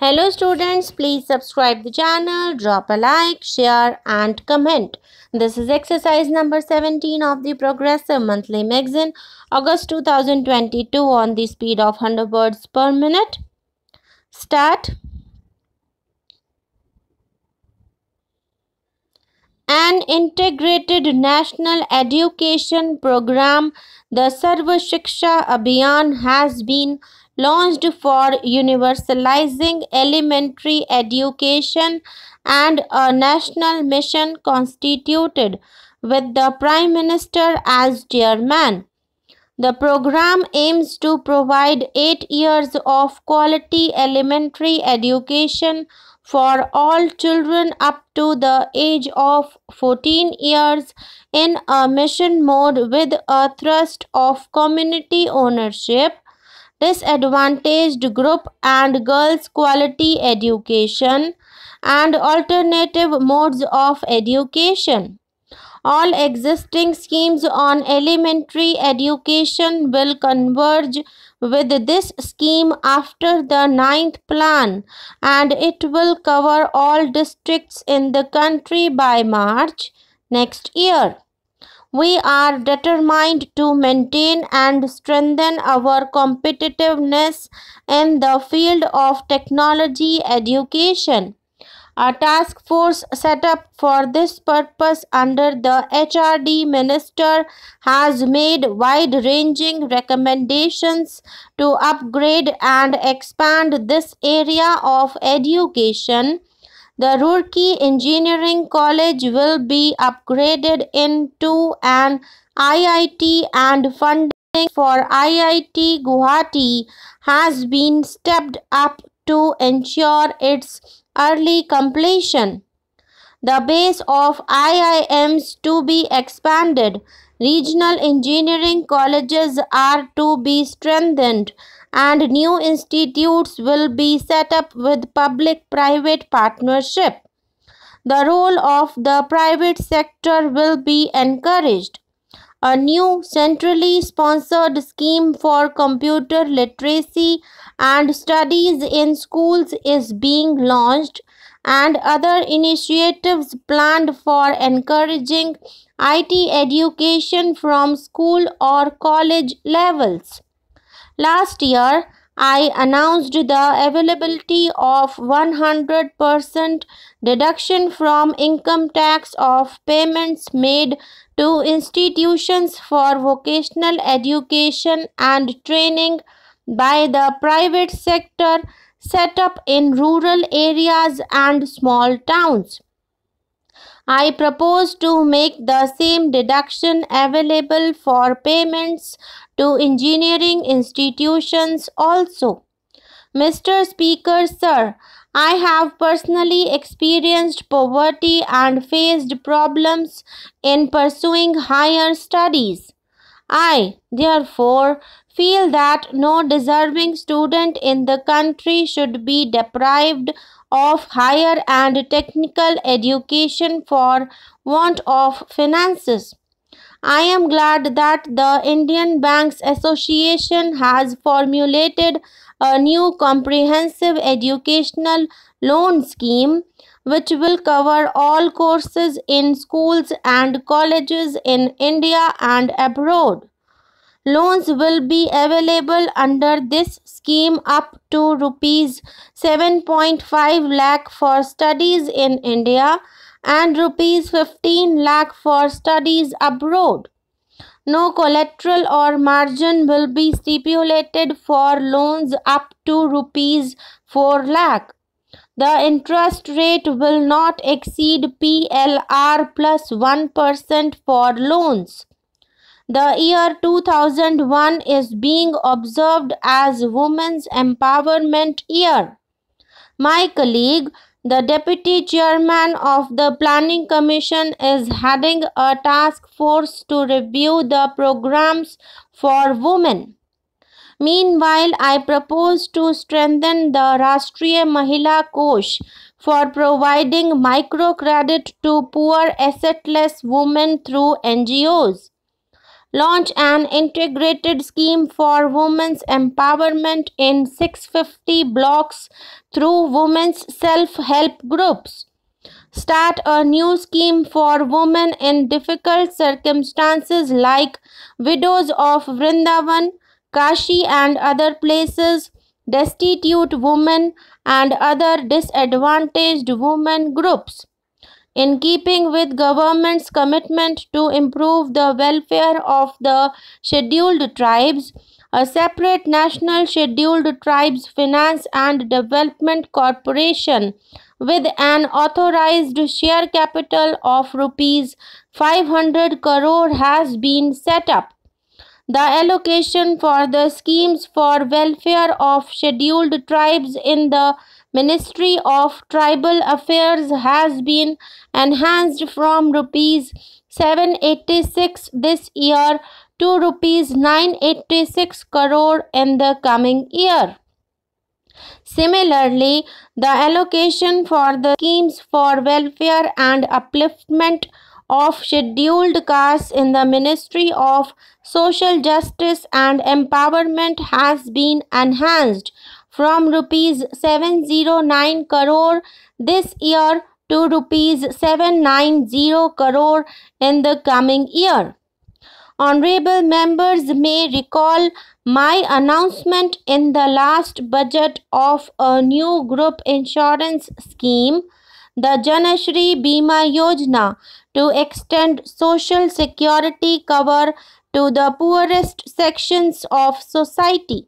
Hello students, please subscribe the channel, drop a like, share and comment. This is exercise number 17 of the Progressive Monthly Magazine, August 2022 on the speed of 100 words per minute. Start. An integrated national education program, the Sarva Shiksha Abhiyan, has been launched for universalizing elementary education and a national mission constituted with the Prime Minister as chairman. The program aims to provide 8 years of quality elementary education for all children up to the age of 14 years in a mission mode with a thrust of community ownership, disadvantaged group and girls' quality education, and alternative modes of education. All existing schemes on elementary education will converge with this scheme after the 9th plan, and it will cover all districts in the country by March next year. We are determined to maintain and strengthen our competitiveness in the field of technology education. A task force set up for this purpose under the HRD Minister has made wide-ranging recommendations to upgrade and expand this area of education. The Roorkee Engineering College will be upgraded into an IIT, and funding for IIT Guwahati has been stepped up to ensure its early completion. The base of IIMs to be expanded. Regional engineering colleges are to be strengthened, and new institutes will be set up with public-private partnership. The role of the private sector will be encouraged. A new centrally sponsored scheme for computer literacy and studies in schools is being launched, and other initiatives planned for encouraging IT education from school or college levels. Last year, I announced the availability of 100% deduction from income tax of payments made to institutions for vocational education and training by the private sector set up in rural areas and small towns. I propose to make the same deduction available for payments to engineering institutions also. Mr. Speaker, sir, I have personally experienced poverty and faced problems in pursuing higher studies. I, therefore, feel that no deserving student in the country should be deprived of higher and technical education for want of finances. I am glad that the Indian Banks Association has formulated a new comprehensive educational loan scheme which will cover all courses in schools and colleges in India and abroad. Loans will be available under this scheme up to rupees 7.5 lakh for studies in India and rupees 15 lakh for studies abroad. No collateral or margin will be stipulated for loans up to rupees 4 lakh. The interest rate will not exceed PLR plus 1% for loans. The year 2001 is being observed as Women's Empowerment Year. My colleague, the Deputy Chairman of the Planning Commission, is heading a task force to review the programs for women. Meanwhile, I propose to strengthen the Rashtriya Mahila Kosh for providing microcredit to poor assetless women through NGOs. launch an integrated scheme for women's empowerment in 650 blocks through women's self-help groups. Start a new scheme for women in difficult circumstances like widows of Vrindavan, Kashi and other places, destitute women and other disadvantaged women groups. In keeping with government's commitment to improve the welfare of the scheduled tribes, a separate National Scheduled Tribes Finance and Development Corporation with an authorized share capital of rupees 500 crore has been set up. The allocation for the schemes for welfare of scheduled tribes in the Ministry of Tribal Affairs has been enhanced from rupees 786 this year to rupees 986 crore in the coming year. Similarly, the allocation for the schemes for welfare and upliftment of scheduled castes in the Ministry of Social Justice and Empowerment has been enhanced from rupees 709 crore this year to rupees 790 crore in the coming year. Honorable members may recall my announcement in the last budget of a new group insurance scheme, the Janashri Bima Yojana, to extend social security cover to the poorest sections of society.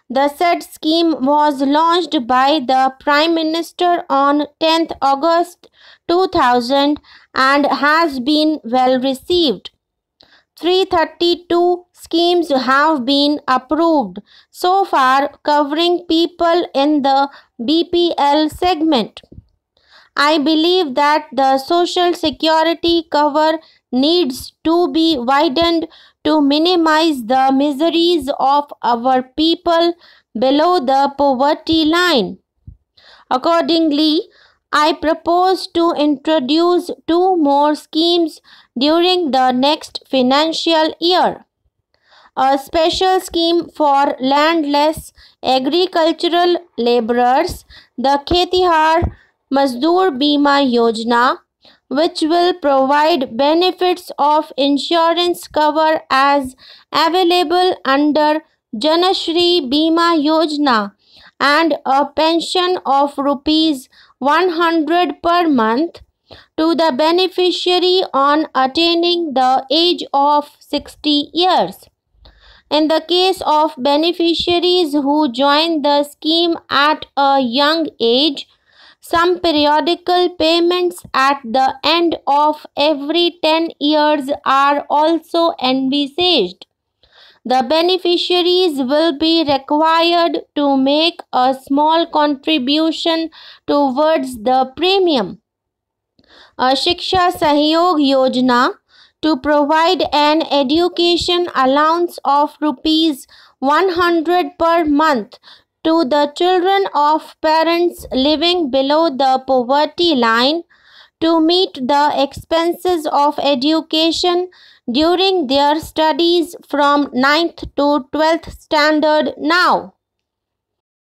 The said scheme was launched by the Prime Minister on 10th August 2000 and has been well received. 332 schemes have been approved so far, covering people in the BPL segment. I believe that the social security cover needs to be widened to minimize the miseries of our people below the poverty line. Accordingly, I propose to introduce two more schemes during the next financial year. A special scheme for landless agricultural laborers, the Khetihar Mazdoor Bima Yojana, which will provide benefits of insurance cover as available under Janashri Bima Yojana, and a pension of rupees 100 per month to the beneficiary on attaining the age of 60 years. In the case of beneficiaries who join the scheme at a young age, some periodical payments at the end of every 10 years are also envisaged. The beneficiaries will be required to make a small contribution towards the premium. A Shiksha Sahyog Yojana, to provide an education allowance of rupees 100 per month to the children of parents living below the poverty line to meet the expenses of education during their studies from 9th to 12th standard now.